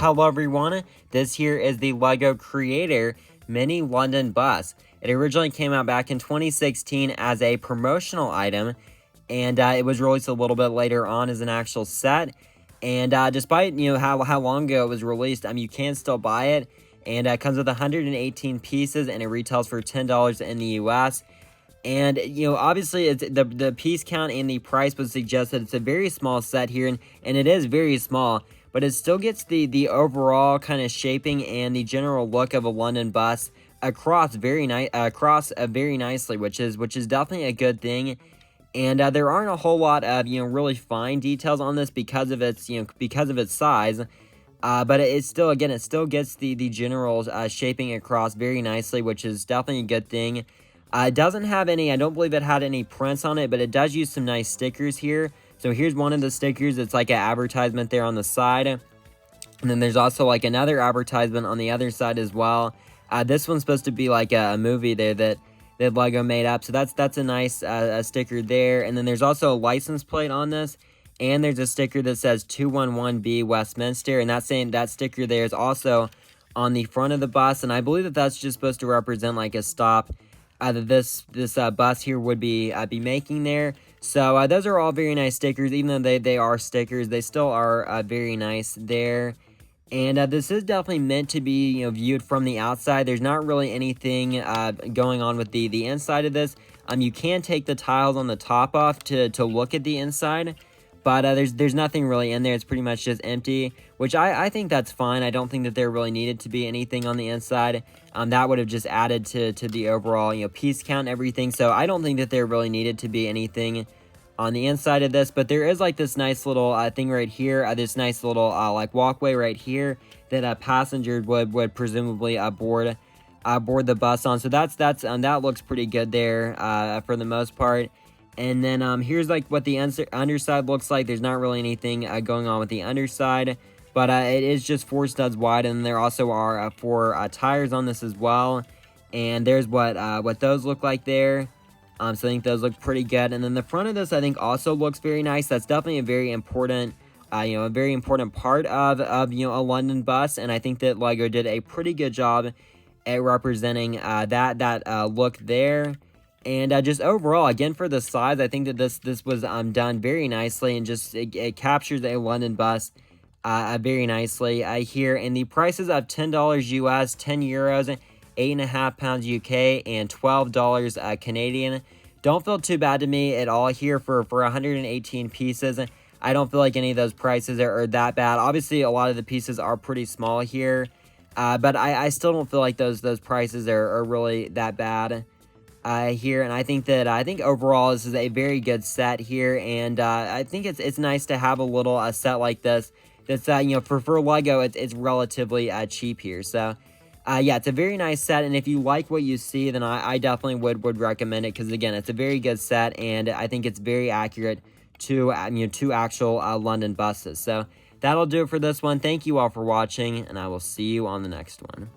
Hello everyone, this here is the LEGO Creator Mini London Bus. It originally came out back in 2016 as a promotional item, and it was released a little bit later on as an actual set. And despite how long ago it was released, you can still buy it, and it comes with 118 pieces, and it retails for $10 in the US. And, obviously, it's the piece count and the price would suggest that it's a very small set here, and it is very small, but it still gets the overall kind of shaping and the general look of a London bus across very nicely, which is definitely a good thing. And there aren't a whole lot of really fine details on this because of its size. But it still gets the general shaping across very nicely, which is definitely a good thing. It doesn't have any, I don't believe it had any prints on it, but it does use some nice stickers here. So here's one of the stickers. It's like an advertisement there on the side. And then there's also like another advertisement on the other side as well. This one's supposed to be like a movie there that LEGO made up. So that's a nice sticker there. And then there's also a license plate on this. And there's a sticker that says 211B Westminster. And that sticker there is also on the front of the bus. And I believe that that's just supposed to represent like a stop that this bus here would be making there. So those are all very nice stickers. Even though they are stickers, they still are very nice there. And this is definitely meant to be viewed from the outside. There's not really anything going on with the inside of this. You can take the tiles on the top off to look at the inside, but there's nothing really in there. It's pretty much just empty, which I think that's fine. I don't think that there really needed to be anything on the inside. That would have just added to the overall piece count and everything. So I don't think that there really needed to be anything on the inside of this. But there is like this nice little thing right here, this nice little like walkway right here that a passenger would presumably board the bus on. So that looks pretty good there for the most part. And then here's like what the underside looks like. There's not really anything going on with the underside, but it is just 4 studs wide, and there also are 4 tires on this as well. And there's what those look like there. So I think those look pretty good. And then the front of this I think also looks very nice. That's definitely a very important part of a London bus, and I think that LEGO did a pretty good job at representing that look there. And just overall, again, for the size, I think that this was done very nicely, and just it captures a London bus very nicely here. And the prices of $10 US, 10 euros, 8.5 pounds UK, and $12 Canadian. Don't feel too bad to me at all here for 118 pieces. I don't feel like any of those prices are that bad. Obviously, a lot of the pieces are pretty small here, but I still don't feel like those prices are really that bad here. And I think overall this is a very good set here, and I think it's nice to have a little set like this. That's for LEGO, it's relatively cheap here. So yeah, it's a very nice set, and if you like what you see, then I definitely would recommend it, because again, it's a very good set, and I think it's very accurate to actual London buses. So that'll do it for this one. Thank you all for watching, and I will see you on the next one.